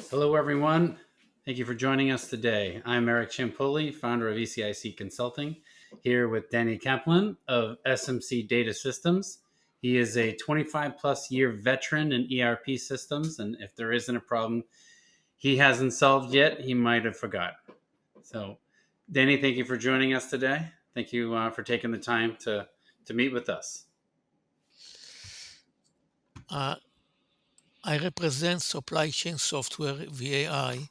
Hello, everyone. Thank you for joining us today. I'm Eric Ciampoli, founder of ECIC Consulting, here with Dani Kaplan of SMC Data Systems. He is a 25 plus year veteran in ERP systems, and if there isn't a problem he hasn't solved yet, he might have forgot. So, Dani, thank you for joining us today. Thank you for taking the time to meet with us. I represent supply chain software VAI.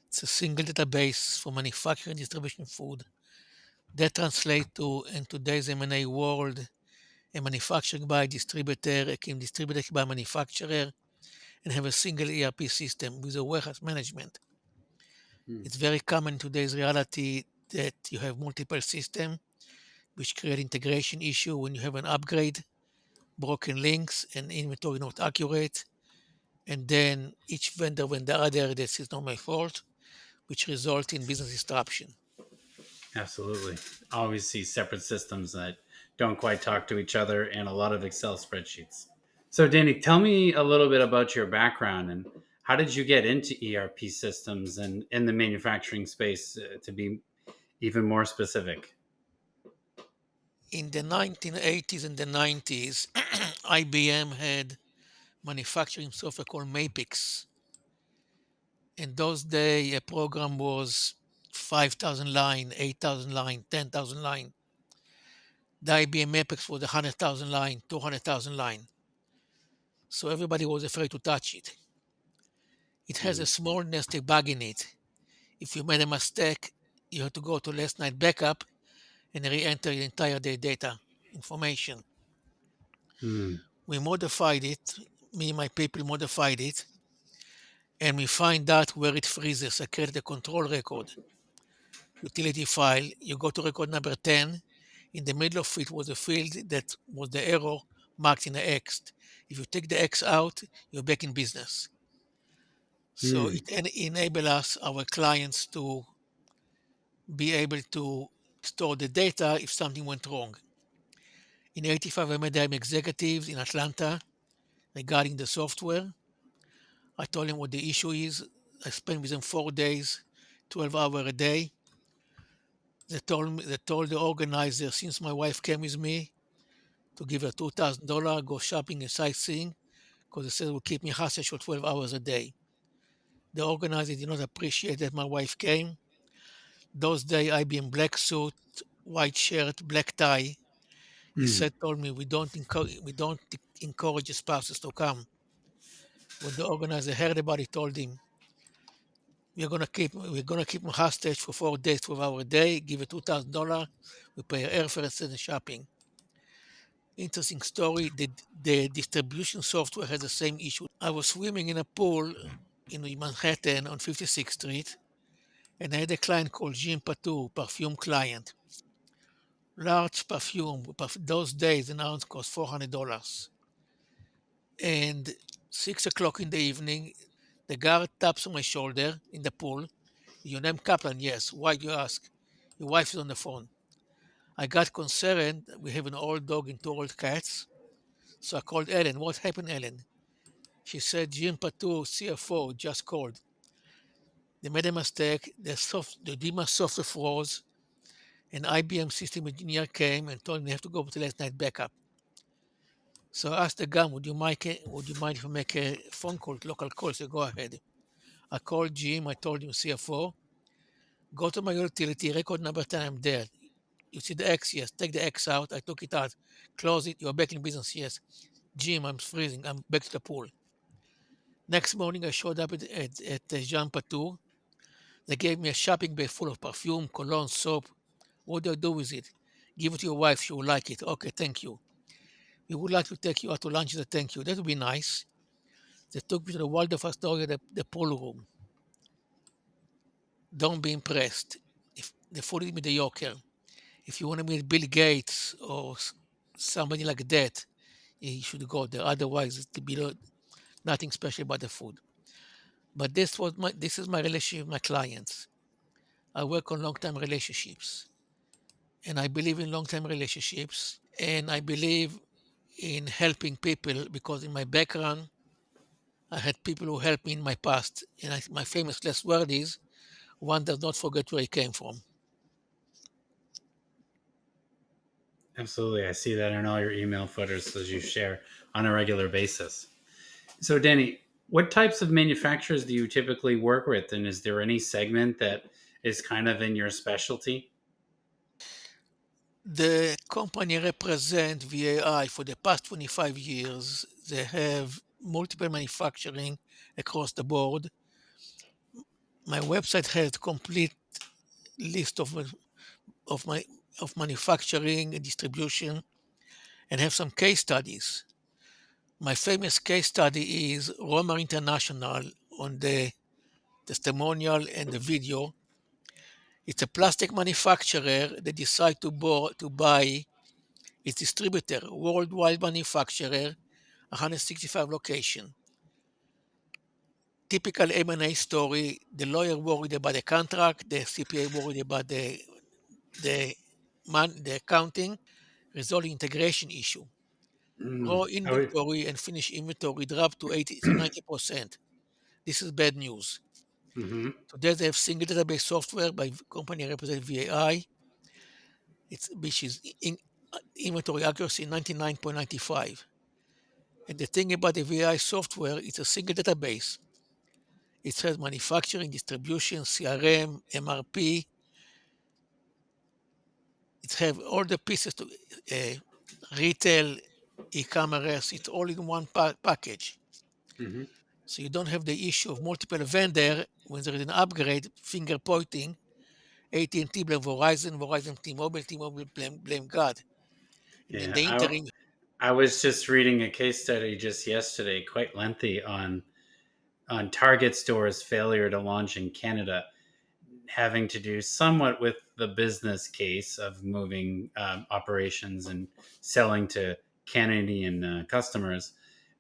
It's a single database for manufacturing and distribution food that translates to, in today's M&A world, a manufacturing by distributor, a distributor by manufacturer, and have a single ERP system with a warehouse management. Hmm. It's very common in today's reality that you have multiple systems, which create integration issue when you have an upgrade, broken links, and inventory not accurate, and then each vendor when the other, this is not my fault, which result in business disruption. Absolutely. Always see separate systems that don't quite talk to each other and a lot of Excel spreadsheets. So, Danny, tell me a little bit about your background and how did you get into ERP systems and in the manufacturing space to be even more specific? In the 1980s and the 90s, IBM had manufacturing software called Mapix. In those days, a program was 5,000 line, 8,000 line, 10,000 line. The IBM Mapix was 100,000 line, 200,000 line. So everybody was afraid to touch it. It has a Mm. small nested bug in it. If you made a mistake, you have to go to last night backup and re-enter the entire day data information. Mm. We modified it, me and my people modified it, and we find out where it freezes. I created a control record, utility file. You go to record number 10. In the middle of it was a field that was the error marked in the X. If you take the X out, you're back in business. So Mm. it enable us, our clients, to be able to store the data if something went wrong. In 85, I met them executives in Atlanta regarding the software. I told them what the issue is. I spent with them 4 days, 12 hours a day. They told the organizer, since my wife came with me, to give her $2,000, go shopping and sightseeing, because they said it would keep me hostage for 12 hours a day. The organizer did not appreciate that my wife came. Those days, I be in black suit, white shirt, black tie. He Mm. said, told me, we don't encourage the spouses to come. When the organizer heard about it, told him, we're gonna keep him hostage for 4 days, 12 hours a day, give it $2,000, we pay airfare and shopping. Interesting story. The distribution software has the same issue. I was swimming in a pool in Manhattan on 56th Street, and I had a client called Jean Patou, perfume client. Large perfume. Those days, an ounce cost $400. And 6 o'clock in the evening, the guard taps on my shoulder in the pool. Your name Kaplan? Yes. Why do you ask? Your wife is on the phone. I got concerned. We have an old dog and two old cats. So I called Ellen. What happened, Ellen? She said, Jim Patou, CFO, just called. They made a mistake. The DMA software froze. An IBM system engineer came and told me they have to go to last night backup. So I asked the guy, would you mind if I make a phone call, local call? So go ahead. I called Jim. I told him, CFO, go to my utility, record number 10, I'm there. You see the X? Yes. Take the X out. I took it out. Close it. You're back in business. Yes. Jim, I'm freezing. I'm back to the pool. Next morning, I showed up at Jean Patou. They gave me a shopping bag full of perfume, cologne, soap. What do I do with it? Give it to your wife. She will like it. Okay, thank you. We would like to take you out to lunch. Thank you. That would be nice. They took me to the Waldorf Astoria, the pool room. Don't be impressed. If the food is mediocre. If you want to meet Bill Gates or somebody like that, you should go there. Otherwise, it's below, nothing special about the food. But this is my relationship with my clients. I work on long-term relationships, and I believe in long-term relationships, and I believe in helping people because in my background, I had people who helped me in my past, and my famous last word is, one does not forget where he came from. Absolutely. I see that in all your email footers as you share on a regular basis. So, Danny, what types of manufacturers do you typically work with? And is there any segment that is kind of in your specialty? The company represent VAI for the past 25 years. They have multiple manufacturing across the board. My website has complete list of my of manufacturing and distribution, and have some case studies. My famous case study is Roma International on the testimonial and the video. It's a plastic manufacturer that decided to buy its distributor, worldwide manufacturer, 165 location. Typical M&A story, the lawyer worried about the contract, the CPA worried about the the accounting, resolving integration issue. Raw I would. inventory and finished inventory dropped to 80 to 90%. This is bad news. Mm-hmm. Today they have single database software by company represented VAI, which is inventory accuracy 99.95. And the thing about the VAI software, it's a single database. It has manufacturing, distribution, CRM, MRP. It has all the pieces to retail, e-commerce. It's all in one package. Mm-hmm. So you don't have the issue of multiple vendor when there is an upgrade, finger pointing, AT&T blame Verizon, Verizon T-Mobile, T-Mobile blame God. And in Yeah, the interim, I was just reading a case study just yesterday, quite lengthy, on Target Store's failure to launch in Canada, having to do somewhat with the business case of moving operations and selling to Canadian customers.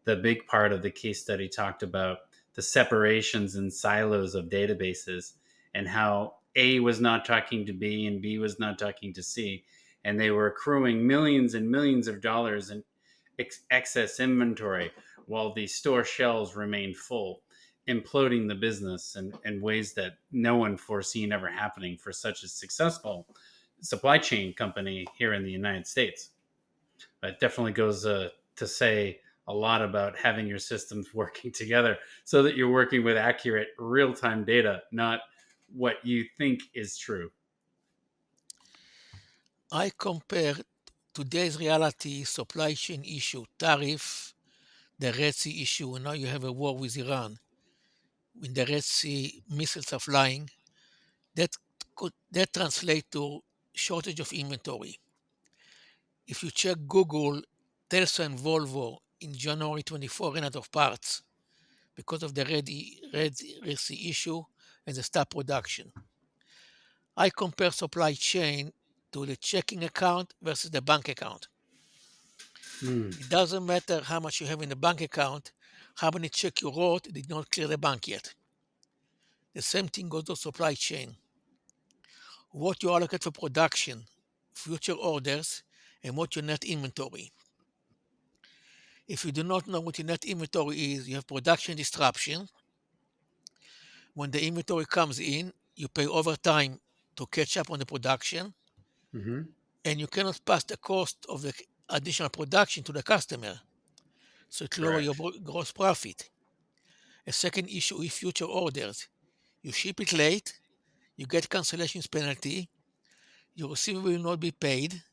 The big part of the case study talked about the separations and silos of databases and how A was not talking to B and B was not talking to C. And they were accruing millions and millions of dollars in excess inventory while the store shelves remained full, imploding the business in ways that no one foreseen ever happening for such a successful supply chain company here in the United States. It definitely goes to say a lot about having your systems working together so that you're working with accurate real time data, not what you think is true. I compare today's reality, supply chain issue, tariff, the Red Sea issue, and now you have a war with Iran. When the Red Sea missiles are flying, that that translate to shortage of inventory. If you check Google, Tesla and Volvo in January 24 ran out of parts because of the Red Sea issue and the stop production. I compare supply chain to the checking account versus the bank account. Mm, It doesn't matter how much you have in the bank account, how many check you wrote did not clear the bank yet. The same thing goes to supply chain. What you allocate for production, future orders, and what your net inventory. If you do not know what your net inventory is, you have production disruption. When the inventory comes in, you pay overtime to catch up on the production, mm-hmm. and you cannot pass the cost of the additional production to the customer. So it lowers your Correct. gross profit. A second issue is future orders. You ship it late, you get cancellations penalty, your receivable will not be paid,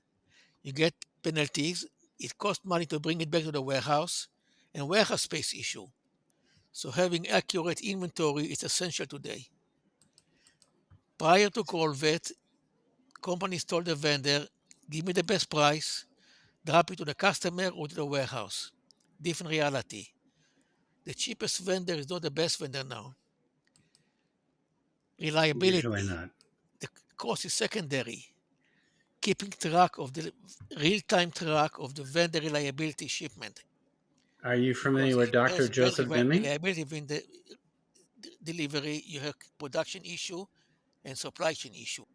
you get penalties, it costs money to bring it back to the warehouse, and warehouse space issue. So having accurate inventory is essential today. Prior to Colvet, companies told the vendor, give me the best price, drop it to the customer or to the warehouse. Different reality. The cheapest vendor is not the best vendor now. Usually Reliability. not. The cost is secondary. Keeping track of the real-time track of the vendor reliability shipment. Are you Because familiar with if you Dr. have bad Joseph Deming? reliability in the delivery, you have production issue and supply chain issue.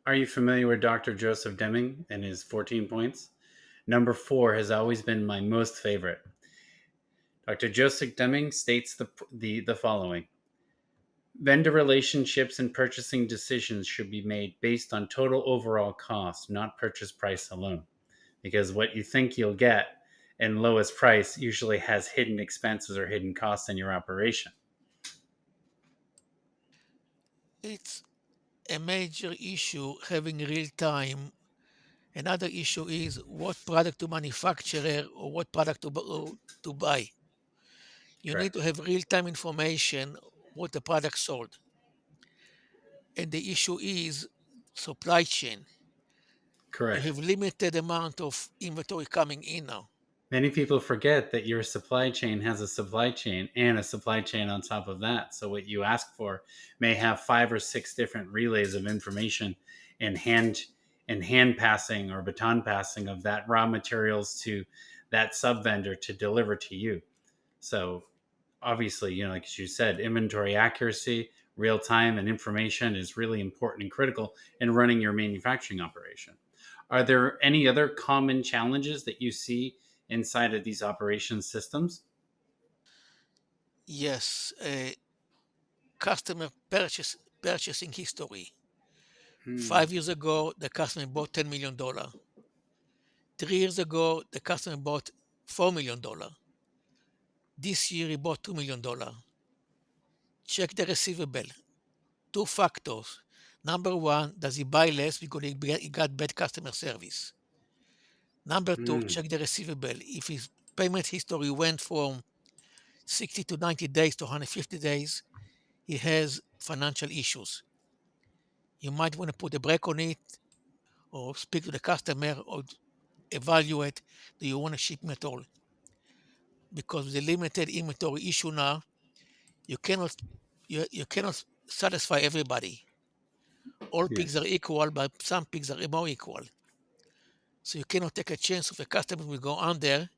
Are you familiar with Dr. Joseph Deming and his 14 points? Number 4 has always been my most favorite. Dr. Joseph Deming states the following: vendor relationships and purchasing decisions should be made based on total overall cost, not purchase price alone. Because what you think you'll get in lowest price usually has hidden expenses or hidden costs in your operation. It's a major issue having real time. Another issue is what product to manufacture or what product to buy. You need Correct. to have real time information what the product sold. And the issue is supply chain. You Correct. have limited amount of inventory coming in now. Many people forget that your supply chain has a supply chain and a supply chain on top of that. So what you ask for may have 5 or 6 different relays of information and hand passing or baton passing of that raw materials to that sub vendor to deliver to you. So obviously, like you said, inventory accuracy, real time, and information is really important and critical in running your manufacturing operation. Are there any other common challenges that you see inside of these operation systems? Yes, customer purchasing history. Hmm. 5 years ago, the customer bought $10 million. 3 years ago, the customer bought $4 million. This year, he bought $2 million. Check the receivable. Two factors. Number one, does he buy less because he got bad customer service? Number two, Hmm. check the receivable. If his payment history went from 60 to 90 days to 150 days, he has financial issues. You might want to put a break on it or speak to the customer or evaluate, do you want to ship him at all? Because with the limited inventory issue now, you cannot you cannot satisfy everybody. All pigs Yes. are equal, but some pigs are more equal. So you cannot take a chance if a customer will go under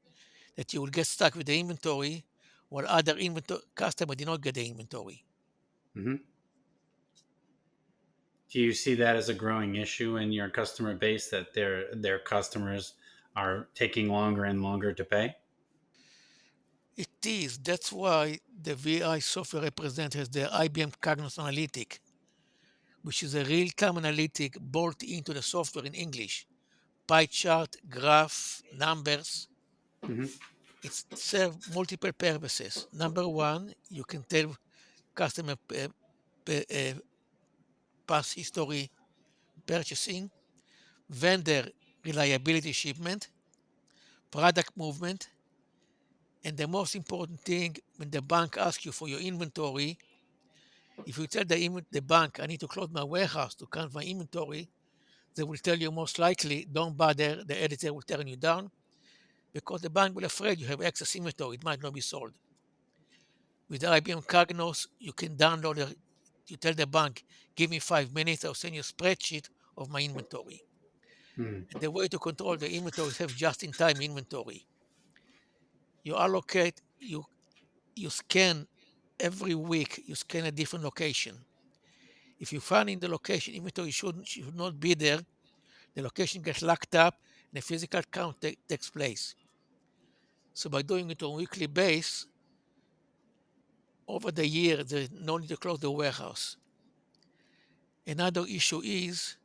that you will get stuck with the inventory while other customer did not get the inventory. Hmm. Do you see that as a growing issue in your customer base that their customers are taking longer and longer to pay? It is. That's why the VI software represents the IBM Cognos Analytic, which is a real-time analytic built into the software in English. Pie chart, graph, numbers. Hmm. It serves multiple purposes. Number one, you can tell customer past history purchasing, vendor reliability shipment, product movement, and the most important thing, when the bank asks you for your inventory, if you tell the bank, I need to close my warehouse to count my inventory, they will tell you most likely, don't bother, the editor will turn you down because the bank will afraid you have excess inventory, it might not be sold. With the IBM Cognos, you can download it. You tell the bank, give me 5 minutes, I'll send you a spreadsheet of my inventory. Hmm. And the way to control the inventory is have just-in-time inventory. You allocate, you scan every week, you scan a different location. If you find in the location inventory should not be there, the location gets locked up and a physical count takes place. So by doing it on a weekly basis, over the year, there's no need to close the warehouse. Another issue is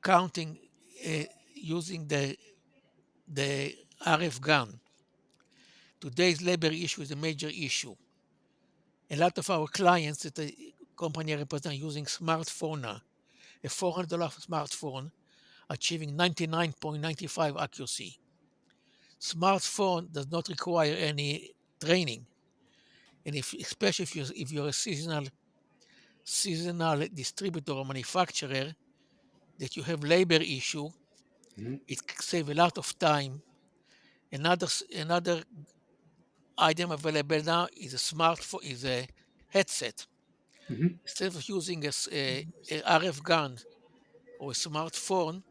counting using the RF gun. Today's labor issue is a major issue. A lot of our clients that the company represent using smartphone now, a $400 smartphone achieving 99.95 accuracy. Smartphone does not require any training, and especially if you're a seasonal distributor or manufacturer that you have labor issue, Hmm. it save a lot of time. Another item available now is a smartphone, is a headset. Hmm. Instead of using a RF gun or a smartphone,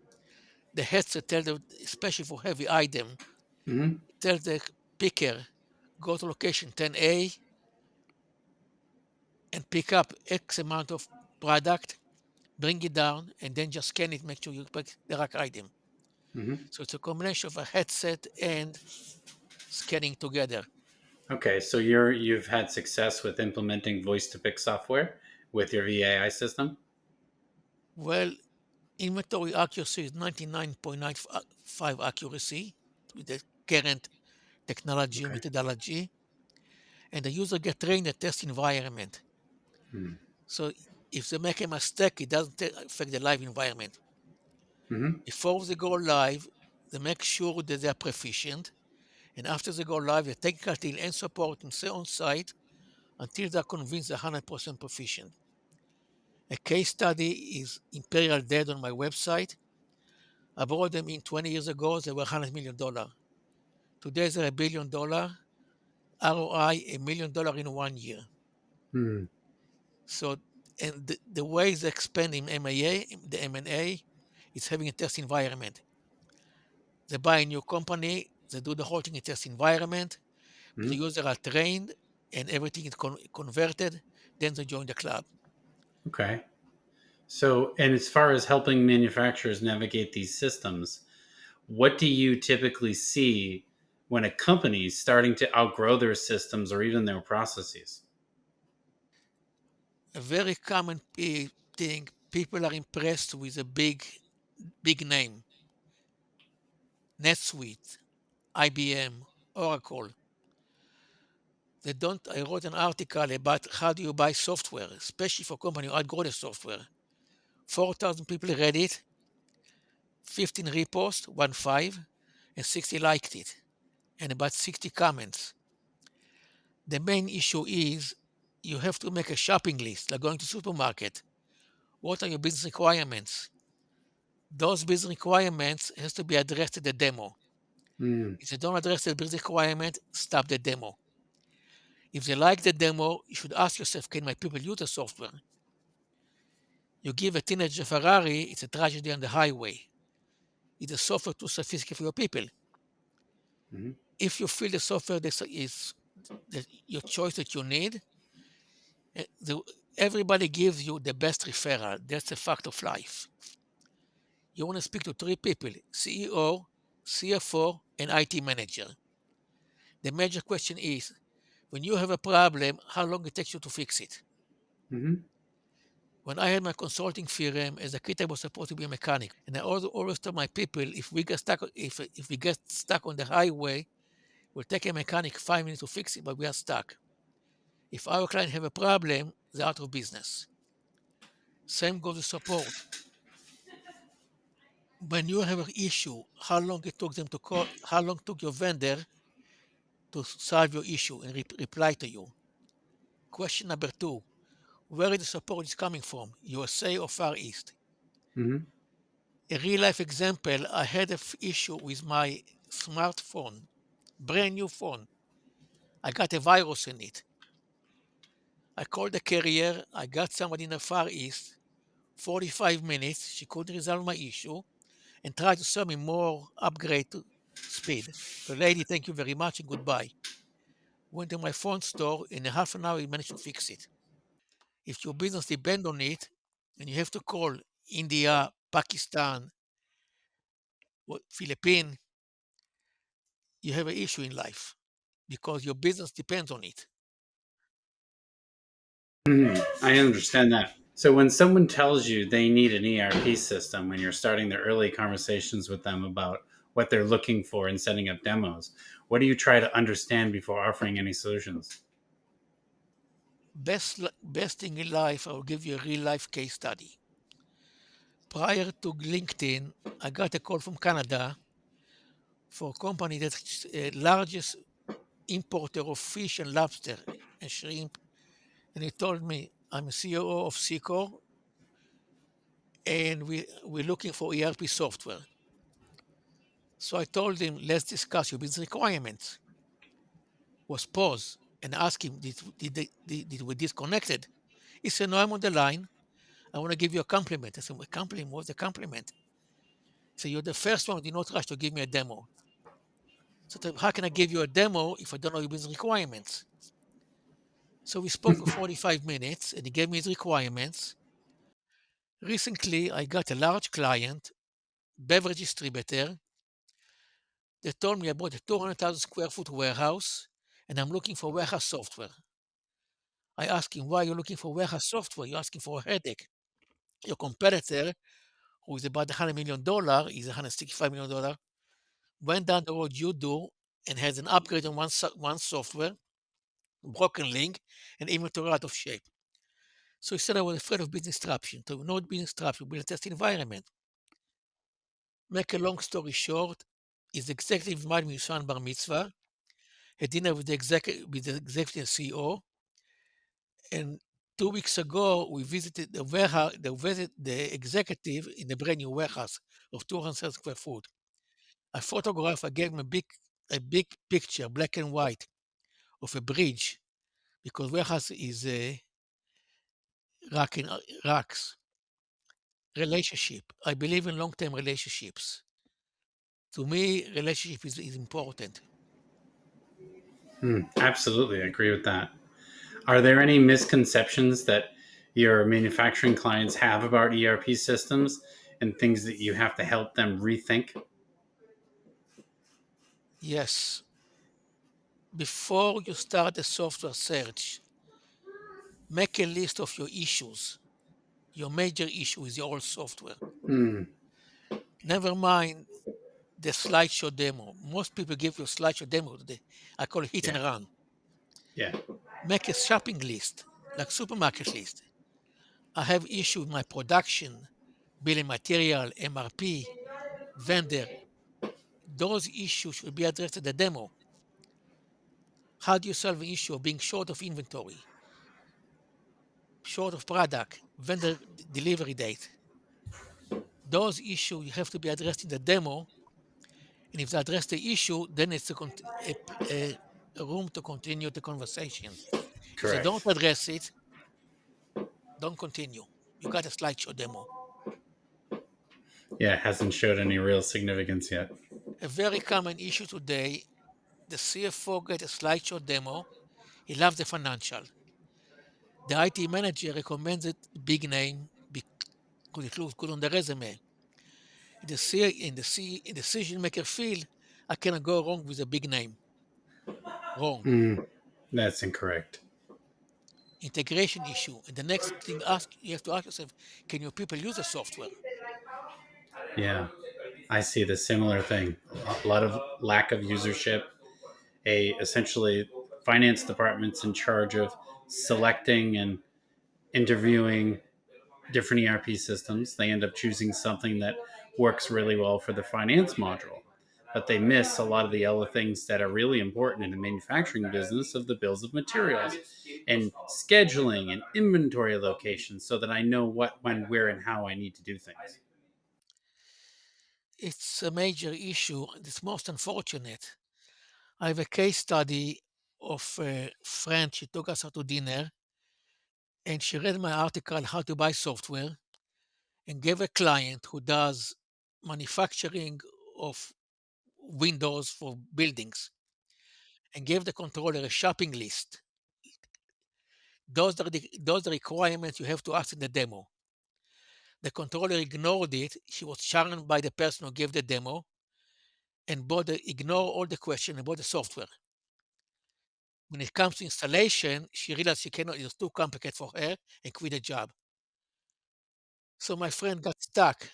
the headset tells them, especially for heavy item, Hmm. it tells the picker, go to location 10A and pick up X amount of product, bring it down, and then just scan it, make sure you pick the right item. Hmm. So it's a combination of a headset and scanning together. Okay, so you've had success with implementing voice to pick software with your VAI system. Well, inventory accuracy is 99.95 accuracy with the current technology Okay. methodology, and the user get trained in the test environment. Hmm. So if they make a mistake, it doesn't affect the live environment. Mm-hmm. Before they go live, they make sure that they are proficient, and after they go live, the technical team and support and stay on site until they're convinced they're 100% proficient. A case study is Imperial Dead on my website. I bought them in 20 years ago, they were $100 million. Today they're $1 billion, ROI $1 million in 1 year. Hmm. So, and the way they expand in MAA, the M&A, is having a test environment. They buy a new company, they do the whole thing in test environment, the Hmm. users are trained, and everything is converted, then they join the club. Okay. So, and as far as helping manufacturers navigate these systems, what do you typically see when a company is starting to outgrow their systems or even their processes? A very common thing, people are impressed with a big name, NetSuite, IBM, Oracle. They don't. I wrote an article about how do you buy software, especially for company who outgrow the software. 4,000 people read it, 15 reposts, 1.5, and 60 liked it, and about 60 comments. The main issue is you have to make a shopping list, like going to supermarket. What are your business requirements? Those business requirements has to be addressed at the demo. Hmm. If they don't address the business requirement, stop the demo. If they like the demo, you should ask yourself, can my people use the software? You give a teenager a Ferrari, it's a tragedy on the highway. Is the software too sophisticated for your people? Hmm. If you feel the software is your choice that you need, eh, the, everybody gives you the best referral. That's a fact of life. You want to speak to three people: CEO, CFO, and IT manager. The major question is when you have a problem, how long it takes you to fix it? Hmm. When I had my consulting firm, as a kid, I was supposed to be a mechanic, and I always tell my people, if we get stuck on the highway, we'll take a mechanic 5 minutes to fix it, but we are stuck. If our client have a problem, they're out of business. Same goes with support. When you have an issue, how long it took them to call, how long took your vendor to solve your issue and reply to you? Question number two, where is the support is coming from, USA or Far East? Hmm. A real life example, I had an issue with my smartphone, brand new phone. I got a virus in it. I called the carrier, I got somebody in the Far East, 45 minutes, she couldn't resolve my issue and tried to sell me more upgrade to speed. The lady, thank you very much and goodbye. Went to my phone store, in a half an hour, we managed to fix it. If your business depends on it and you have to call India, Pakistan, Philippines, you have an issue in life because your business depends on it. Hmm. I understand that. So when someone tells you they need an ERP system when you're starting the early conversations with them about what they're looking for and setting up demos, what do you try to understand before offering any solutions? Best thing in life, I will give you a real life case study. Prior to LinkedIn, I got a call from Canada for a company that's the largest importer of fish and lobster and shrimp. And he told me, I'm a COO of Secor and we're looking for ERP software. So I told him, let's discuss your business requirements. Was pause and ask him, did we disconnected? He said, no, I'm on the line. I want to give you a compliment. I said, a compliment? What's a compliment? He said, you're the first one who did not rush to give me a demo. So how can I give you a demo if I don't know your business requirements? So we spoke for 45 minutes and he gave me his requirements. Recently, I got a large client, beverage distributor, They told me about a 200,000 square foot warehouse, and I'm looking for warehouse software. I asked him, why are you looking for warehouse software? You're asking for a headache. Your competitor, who is about $100 million, is $165 million, went down the road you do and has an upgrade on one software, broken link, and inventory out of shape. So he said I was afraid of business disruption. To know business disruption, build a test environment. Make a long story short, his executive invited me to son bar mitzvah, had dinner with the executive CEO, and 2 weeks ago we visited the warehouse, the executive in the brand new warehouse of 200 square foot. I gave him a big picture, black and white, of a bridge because warehouse is racks. Relationship. I believe in long-term relationships. To me, relationship is important. Absolutely, I agree with that. Are there any misconceptions that your manufacturing clients have about ERP systems and things that you have to help them rethink? Yes. Before you start a software search, make a list of your issues. Your major issue is your old software. Hmm. Never mind the slideshow demo. Most people give you a slideshow demo today. I call it hit and Yeah. run. Yeah. Make a shopping list, like supermarket list. I have issue with my production, billing material, MRP, vendor. Those issues should be addressed in the demo. How do you solve an issue of being short of inventory, short of product, vendor delivery date? Those issues have to be addressed in the demo, and if they address the issue, then it's a room to continue the conversation. If they don't Correct. address it, don't continue. You got a slideshow demo. Yeah, it hasn't showed any real significance yet. A very common issue today, the CFO get a slideshow demo. He loves the financial. The IT manager recommends it big name because it looks good on the resume. In the decision maker field, I cannot go wrong with a big name. Wrong. That's incorrect. Integration issue. And the next thing you have to ask yourself, can your people use the software? Yeah, I see the similar thing. A lot of lack of usership. Essentially finance departments in charge of selecting and interviewing different ERP systems. They end up choosing something that works really well for the finance module, but they miss a lot of the other things that are really important in the manufacturing business of the bills of materials and scheduling and inventory location so that I know what, when, where, and how I need to do things. It's a major issue. It's most unfortunate. I have a case study of a friend. She took us out to dinner and she read my article, How to Buy Software, and gave a client who does manufacturing of windows for buildings and gave the controller a shopping list. Those are the requirements you have to ask in the demo. The controller ignored it. She was charmed by the person who gave the demo and ignore all the questions about the software. When it comes to installation, she realized she cannot, it was too complicated for her and quit the job. So my friend got stuck.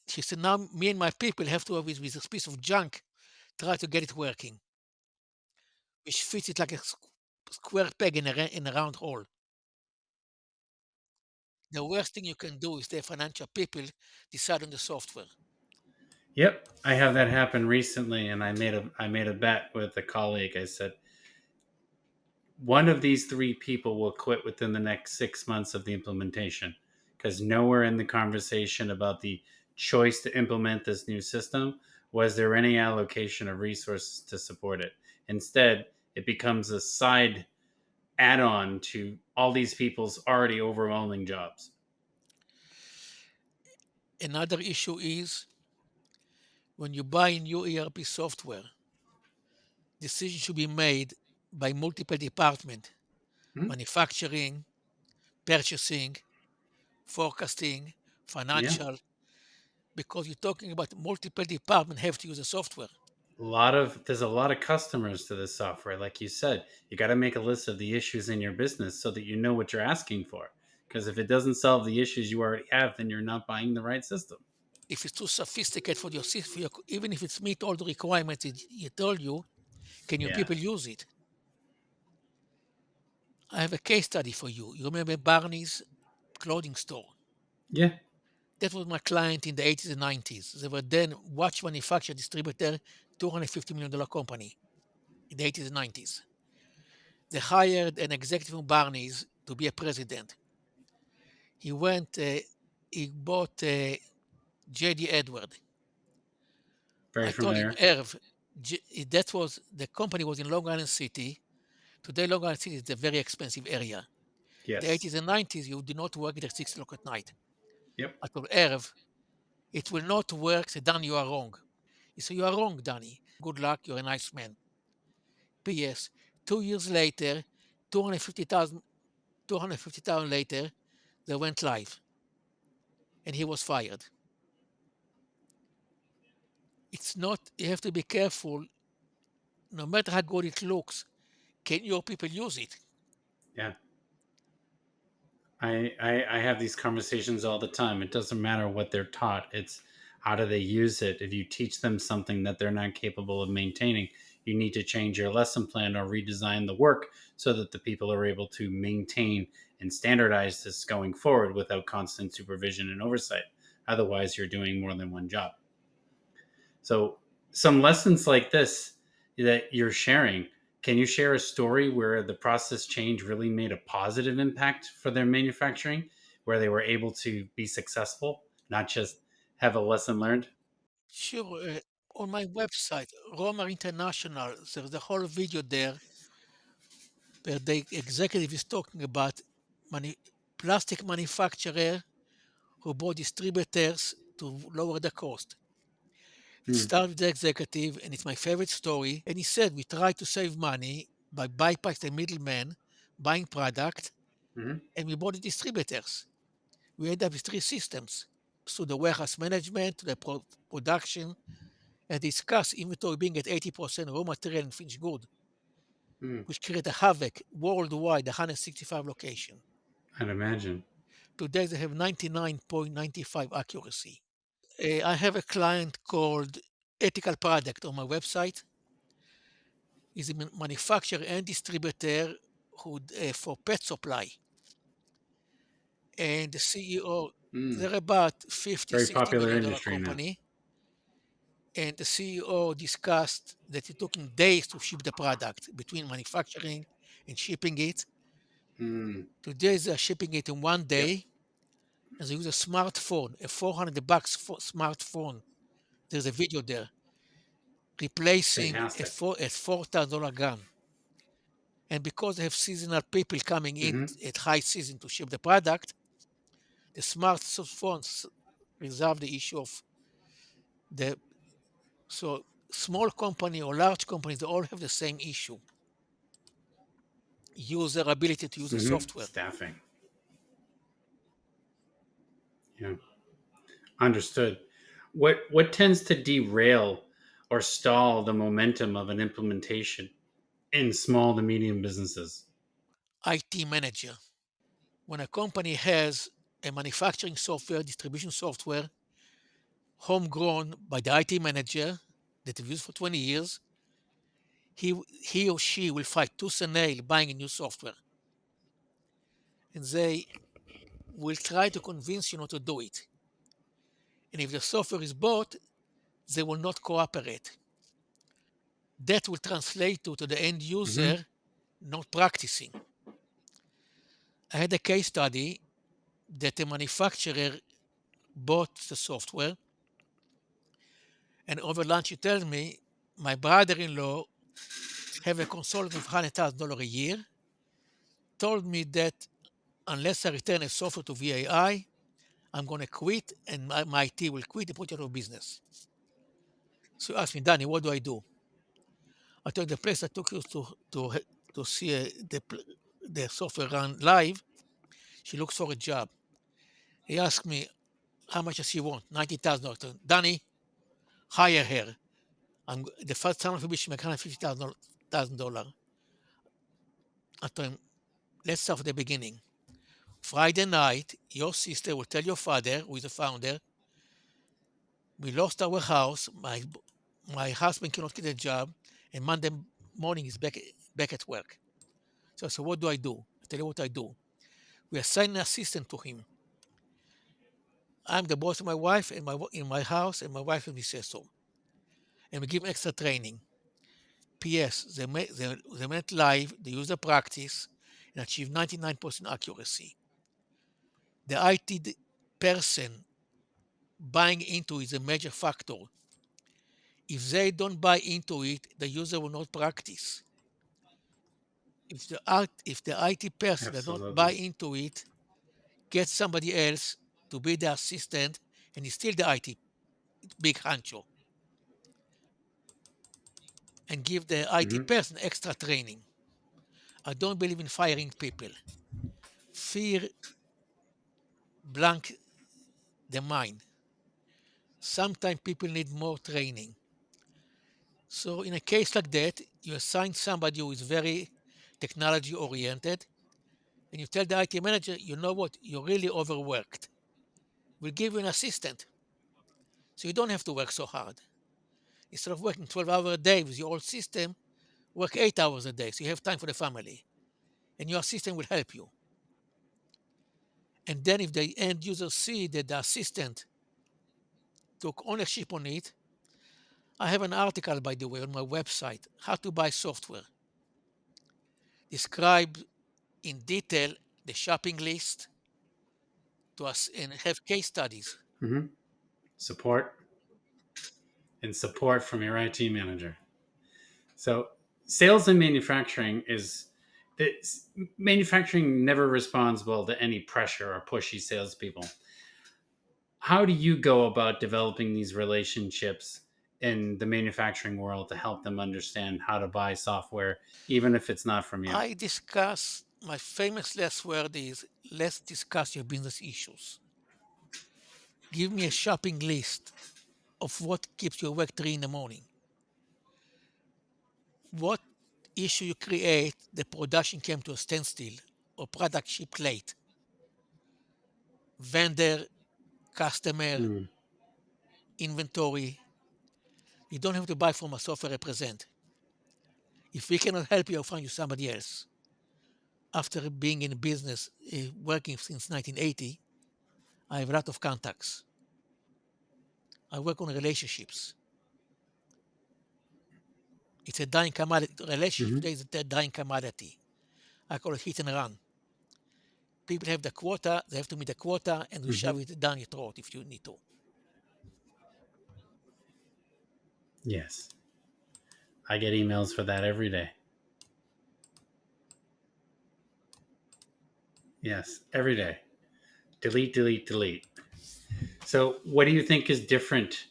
She said, now me and my people have to, with this piece of junk, try to get it working, which fits it like a square peg in a round hole. The worst thing you can do is the financial people decide on the software. Yep, I have that happen recently, and I made a bet with a colleague. I said one of these three people will quit within the next 6 months of the implementation because nowhere in the conversation about the choice to implement this new system was there any allocation of resources to support it. Instead, it becomes a side add-on to all these people's already overwhelming jobs. Another issue is when you buy a new ERP software, decisions should be made by multiple departments: Hmm? manufacturing, purchasing, forecasting, Yeah. financial, because you're talking about multiple departments have to use the software. There's a lot of customers to this software. Like you said, you got to make a list of the issues in your business so that you know what you're asking for. Because if it doesn't solve the issues you already have, then you're not buying the right system. If it's too sophisticated for your system, even if it's meet all the requirements it told you, can your Yeah. people use it? I have a case study for you. You remember Barney's clothing store? Yeah. That was my client in the 80s and 90s. They were then watch manufacturer distributor, $250 million company in the 80s and 90s. They hired an executive from Barney's to be a president. He went, he bought J.D. Edward. Very I told him, familiar. Irv, that was, the company was in Long Island City. Today, Long Island City is a very expensive area. The Yes. 80s and 90s, you did not work there 6 o'clock at night. Yep. I told Irv, it will not work. Said, Dan, you are wrong. He said, you are wrong, Danny. Good luck. You're a nice man. P.S. 2 years later, 250,000 later, they went live and he was fired. It's not, you have to be careful. No matter how good it looks, can your people use it? Yeah. I have these conversations all the time. It doesn't matter what they're taught. It's how do they use it. If you teach them something that they're not capable of maintaining, you need to change your lesson plan or redesign the work so that the people are able to maintain and standardize this going forward without constant supervision and oversight. Otherwise, you're doing more than one job. So, some lessons like this that you're sharing, can you share a story where the process change really made a positive impact for their manufacturing, where they were able to be successful, not just have a lesson learned? Sure. On my website, Roma International, there's a whole video there where the executive is talking about manu- plastic manufacturer who bought distributors to lower the cost. It Hmm. started with the executive, and it's my favorite story. And he said, we try to save money by bypassing the middleman, buying product, Mm-hmm. and we bought the distributors. We end up with 3 systems. So the warehouse management, to the production, and discuss inventory being at 80% raw material and finished good, Hmm. which create a havoc worldwide, 165 locations. I'd imagine. Today they have 99.95 accuracy. I have a client called Ethical Product on my website. He's a manufacturer and distributor who for pet supply. And the CEO, Hmm. they're about 50, Very $60 popular million industry now. company. And the CEO discussed that it took him days to ship the product between manufacturing and shipping it. Hmm. Today they're shipping it in one Yep. day, and they use a smartphone, a $400 smartphone. There's a video there replacing Fantastic. a $4,000 gun. And because they have seasonal people coming in Mm-hmm. at high season to ship the product, the smartphones resolve the issue of the so small company or large companies, they all have the same issue. User ability to use the Mm-hmm. software. Staffing. Yeah. Understood. What tends to derail or stall the momentum of an implementation in small to medium businesses? IT manager. When a company has a manufacturing software, distribution software, homegrown by the IT manager that they've used for 20 years, he or she will fight tooth and nail buying a new software. And they will try to convince you not to do it. And if the software is bought, they will not cooperate. That will translate to the end Mm-hmm. user not practicing. I had a case study that a manufacturer bought the software, and over lunch he tells me, my brother-in-law have a consultant of $100,000 a year, told me that unless I return a software to VAI, I'm going to quit and my IT will quit and put you out of business. So he asked me, Danny, what do I do? I told the place I took you to see the software run live. She looks for a job. He asked me, how much does she want? $90,000. Dani, hire her. The first time for which she make $150,000. I told him, let's start from the beginning. Friday night, your sister will tell your father, who is the founder, we lost our house. My husband cannot get a job, and Monday morning is back at work. So I said, what do I do? I tell you what I do. We assign an assistant to him. I'm the boss of my wife and in my house, and my wife and me say so. And we give him extra training. P.S. They went live, they use the practice, and achieve 99% accuracy. The IT person buying into it is a major factor. If they don't buy into it, the user will not practice. If the IT person does not buy Absolutely. into it, get somebody else to be the assistant, and he's still the IT big honcho, and give the IT Hmm. person extra training. I don't believe in firing people. Fear blank the mind. Sometimes people need more training. So in a case like that, you assign somebody who is very technology oriented, and you tell the IT manager, you know what, you're really overworked. We'll give you an assistant. So you don't have to work so hard. Instead of working 12 hours a day with your old system, work 8 hours a day so you have time for the family. And your assistant will help you. And then if the end user see that the assistant took ownership on it, I have an article, by the way, on my website, How to Buy Software. Describe in detail the shopping list to us and have case studies. Hmm. Support and support from your IT manager. So sales and manufacturing is manufacturing never responds well to any pressure or pushy salespeople. How do you go about developing these relationships in the manufacturing world to help them understand how to buy software, even if it's not from you? I discuss, my famous last word is, let's discuss your business issues. Give me a shopping list of what keeps you awake 3 in the morning. What issue you create, the production came to a standstill or product shipped late. Vendor, customer, Mm. inventory. You don't have to buy from a software represent. If we cannot help you, I'll find you somebody else. After being in business, working since 1980, I have a lot of contacts. I work on relationships. It's a dying commodity. Relationship Hmm. today is a dying commodity. I call it hit and run. People have the quota, they have to meet the quota, and we Hmm. shove it down your throat if you need to. Yes. I get emails for that every day. Yes, every day. Delete, delete, delete. So, what do you think is different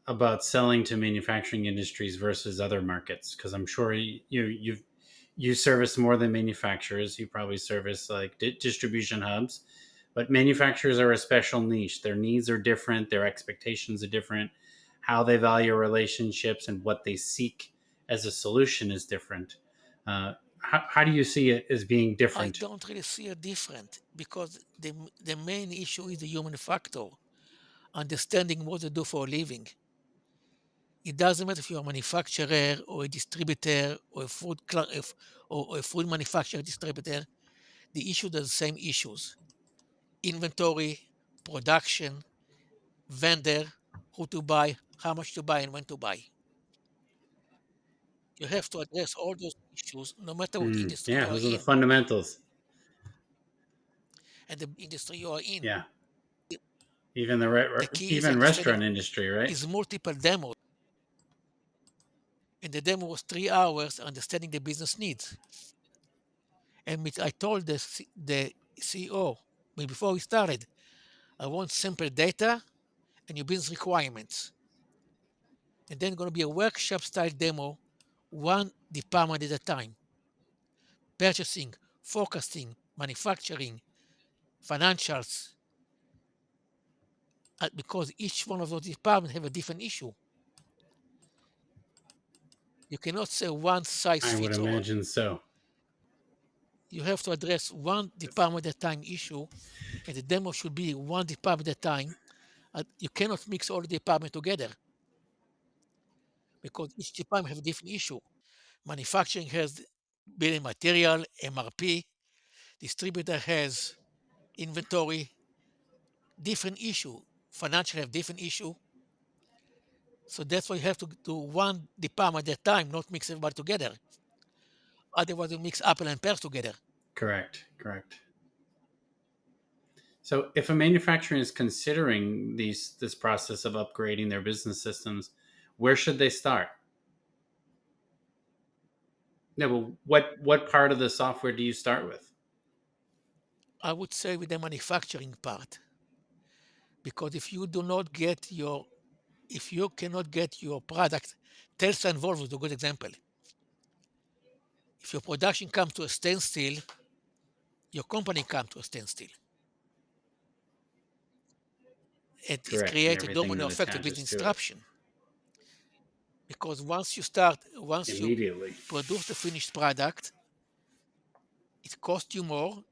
about selling to manufacturing industries versus other markets? Because I'm sure you service more than manufacturers. You probably service like distribution hubs, but manufacturers are a special niche. Their needs are different. Their expectations are different. How they value relationships and what they seek as a solution is different. How do you see it as being I different? don't really see a difference because the main issue is the human factor, understanding what to do for a living. It doesn't matter if you're a manufacturer or a distributor or or a food manufacturer distributor, the issues are the same issues: inventory, production, vendor, who to buy, how much to buy, and when to buy. You have to address all those issues no matter what Mm, industry yeah, you are those are the in. fundamentals. And the industry you are in, Yeah, the even the key is even understanding restaurant industry, right? is multiple demos. And the demo was 3 hours understanding the business needs. And I told the CEO before we started, I want simple data and your business requirements. And then going to be a workshop style demo, one department at a time: purchasing, forecasting, manufacturing, financials, because each one of those departments have a different issue. You cannot say one size I would fits all. imagine so. You have to address one department at a time issue, and the demo should be one department at a time. You cannot mix all the departments together because each department has a different issue. Manufacturing has bill and material, MRP. Distributor has inventory, different issue. Financial have different issue. So that's why you have to do one department at a time, not mix everybody together. Otherwise, you mix apple and pears together. Correct. Correct. So, if a manufacturer is considering this process of upgrading their business systems, where should they start? Yeah, well, what part of the software do you start with? I would say with the manufacturing part, because if you do not get your, if you cannot get your product, Telsa and Volvo is a good example. If your production comes to a standstill, your company comes to a standstill. It Correct, and creates a everything domino that effect of attaches business to it disruption. Because once you immediately. produce the finished product, it costs you more.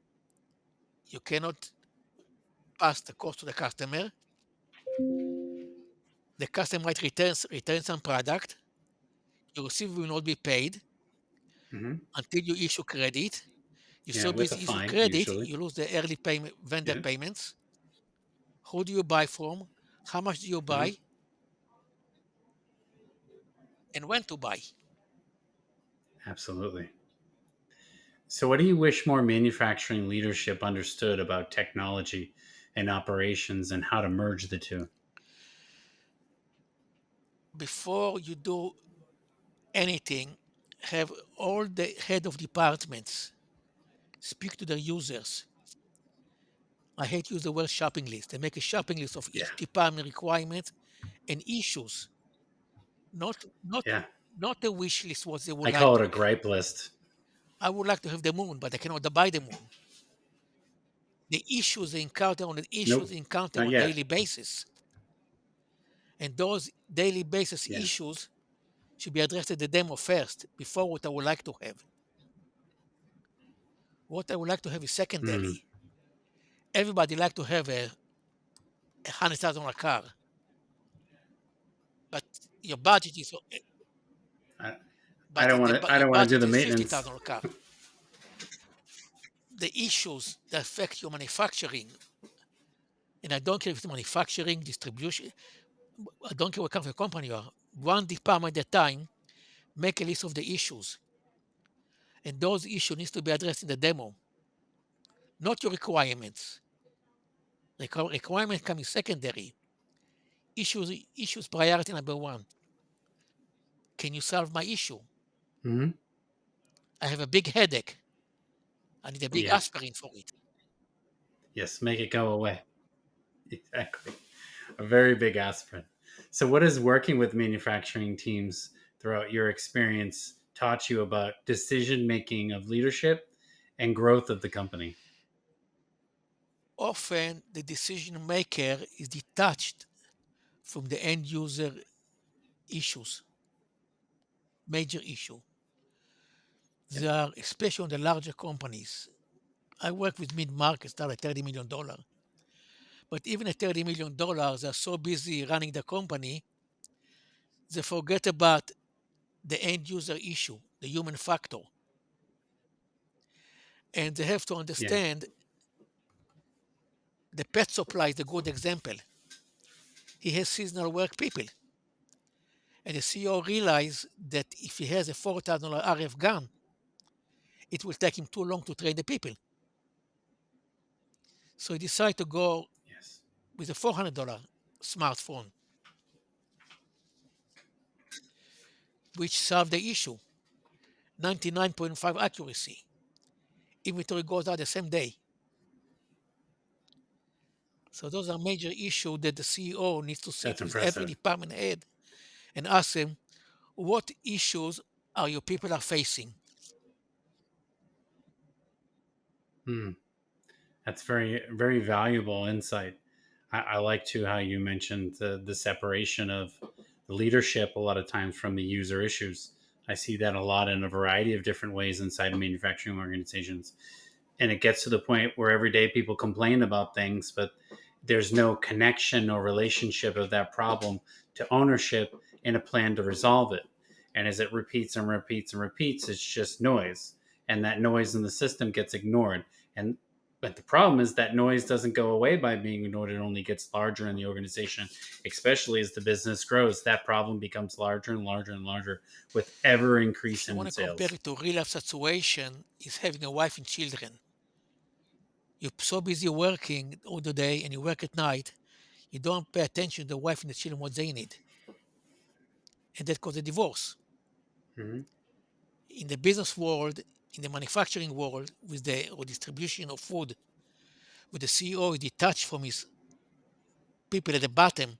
You cannot pass the cost to the customer. The customer might return some product. Your receiver will not be paid Hmm. until you issue credit. You Yeah, so with a busy issue fine credit, usually. you lose the early payment vendor Yeah. payments. Who do you buy from? How much do you Hmm. buy? And when to buy? Absolutely. So, what do you wish more manufacturing leadership understood about technology and operations and how to merge the two? Before you do anything, have all the head of departments speak to their users. I hate use the word shopping list. They make a shopping list of Yeah. each department requirements and issues, not not Yeah. not the wish list what they would I like call it to a have. gripe list. I would like to have the moon, but I cannot buy the moon. The issues they encounter on the issues Nope. they encounter Not on yet. daily basis. And those daily basis Yes. issues should be addressed at the demo first before what I would like to have. What I would like to have is Mm. secondary. Everybody like to have a $100,000 car, but your budget is I, I but don't want the, to. I your don't want to do budget the is maintenance. $50,000 car. The issues that affect your manufacturing, and I don't care if it's manufacturing, distribution, I don't care what kind of company you are. One department at a time, make a list of the issues, and those issues needs to be addressed in the demo, not your requirements. Requirement coming secondary. Issues priority number one. Can you solve my issue? Hmm. I have a big headache. I need a big Yeah. aspirin for it. Yes. Make it go away. Exactly. A very big aspirin. So, what has working with manufacturing teams throughout your experience taught you about decision making of leadership and growth of the company? Often the decision maker is detached from the end user issues, major issue. Yep. They are, especially on the larger companies. I work with mid-markets that are $30 million. But even at $30 million, they're so busy running the company, they forget about the end user issue, the human factor. And they have to Yeah. understand the pet supply is a good example. He has seasonal work people. And the CEO realized that if he has a $4,000 RF gun, it will take him too long to train the people. So he decided to go Yes. with a $400 smartphone, which solved the issue 99.5 accuracy. Inventory goes out the same day. So those are major issues that the CEO needs to That's sit with every impressive. department head and ask them, what issues are your people are facing? Hmm. That's very, very valuable insight. I like too how you mentioned the separation of the leadership a lot of times from the user issues. I see that a lot in a variety of different ways inside of manufacturing organizations. And it gets to the point where every day people complain about things, but there's no connection or relationship of that problem to ownership and a plan to resolve it. And as it repeats and repeats and repeats, it's just noise. And that noise in the system gets ignored. And but the problem is that noise doesn't go away by being ignored. It only gets larger in the organization, especially as the business grows. That problem becomes larger and larger and larger with ever If you increasing want in to compare sales. it to real life situation, is having a wife and children. You're so busy working all the day and you work at night, you don't pay attention to the wife and the children what they need. And that causes a divorce. Mm-hmm. In the business world, in the manufacturing world, with the distribution of food, with the CEO is detached from his people at the bottom,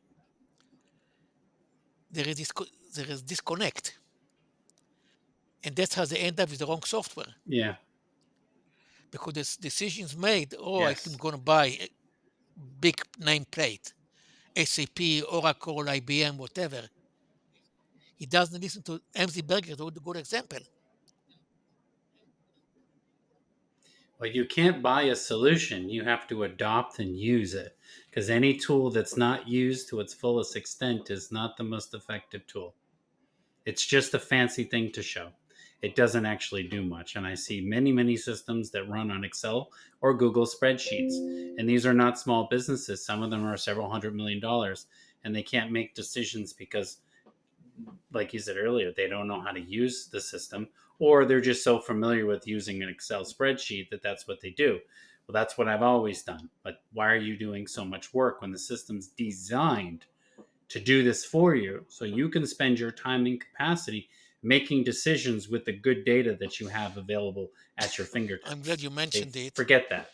there is there is disconnect. And that's how they end up with the wrong software. Yeah. Because there's decisions made, oh, I'm Yes. going to buy a big nameplate, SAP, Oracle, IBM, whatever. He doesn't listen to MC Berger, a good example. Well, you can't buy a solution. You have to adopt and use it. Because any tool that's not used to its fullest extent is not the most effective tool. It's just a fancy thing to show. It doesn't actually do much. And I see many, many systems that run on Excel or Google spreadsheets. And these are not small businesses. Some of them are several $100 million. And they can't make decisions because, like you said earlier, they don't know how to use the system, or they're just so familiar with using an Excel spreadsheet that that's what they do. Well, that's what I've always done. But why are you doing so much work when the system's designed to do this for you so you can spend your time and capacity making decisions with the good data that you have available at your I'm glad fingertips? you They mentioned it. forget that.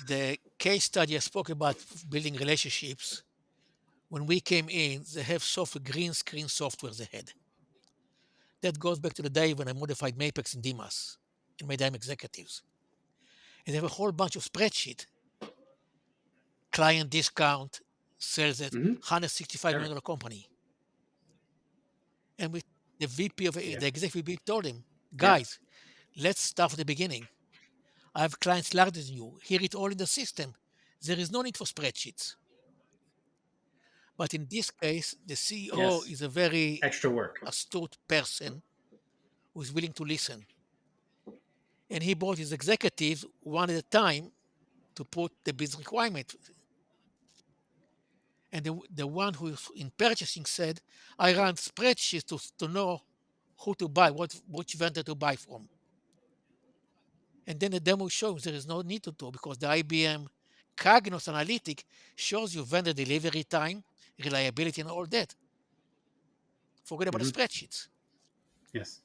The case study I spoke about building relationships, when we came in, they have software, green screen software they had. That goes back to the day when I modified Mapex and DMAS and made them executives. And they have a whole bunch of spreadsheet, client discount, sales at Mm-hmm. $165 Everything. million company. And the VP of Yeah. the executive VP told him, Yeah. guys, let's start at the beginning. I have clients larger than you. Hear it all in the system. There is no need for spreadsheets. But in this case, the CEO Yes. is a very Extra work. astute person who is willing to listen. And he brought his executives one at a time to put the business requirement. And the one who is in purchasing said, I run spreadsheets to know who to buy, which vendor to buy from. And then the demo shows there is no need to do because the IBM Cognos Analytic shows you vendor delivery time, reliability, and all that. Forget about the Mm-hmm. spreadsheets. Yes.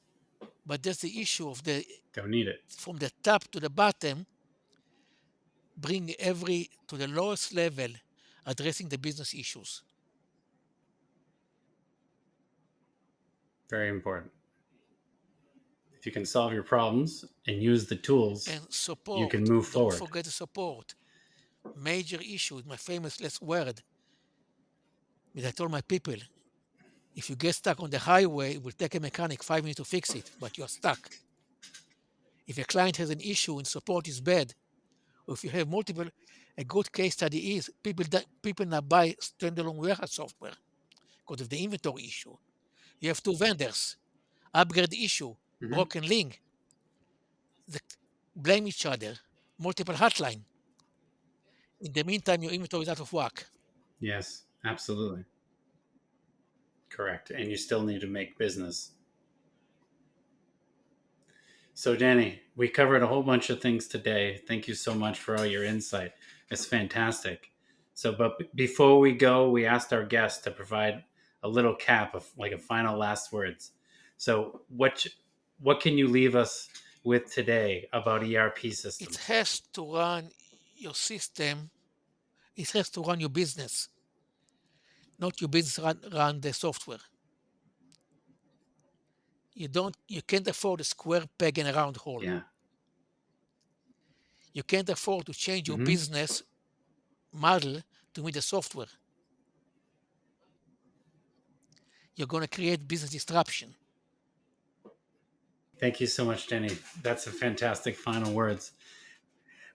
But that's the issue of the Don't need it. from the top to the bottom, bring every to the lowest level, addressing the business issues. Very important. If you can solve your problems and use the tools, And you can support. move Don't forward. forget the support. Major issue, my famous last word, is I told my people, if you get stuck on the highway, it will take a mechanic 5 minutes to fix it, but you're stuck. If a client has an issue and support is bad, or if you have multiple, a good case study is people now buy standalone warehouse software because of the inventory issue. You have two vendors, upgrade issue, Mm-hmm. broken link, they blame each other, multiple hotline. In the meantime, your inventory is out of whack. Yes, absolutely. Correct. And you still need to make business. So, Danny, we covered a whole bunch of things today. Thank you so much for all your insight. It's fantastic. So, but before we go, we asked our guests to provide a little cap of like a final last words. So, what can you leave us with today about ERP It systems? has to run your system, it has to run your business, not your business run the software. You can't afford a square peg in a round hole. Yeah. You can't afford to change your Mm-hmm. business model to meet the software. You're going to create business disruption. Thank you so much, Denny. That's a fantastic final words.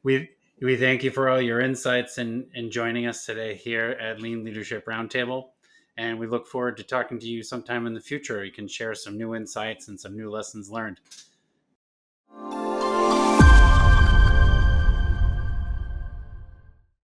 We thank you for all your insights and joining us today here at Lean Leadership Roundtable. And we look forward to talking to you sometime in the future. You can share some new insights and some new lessons learned.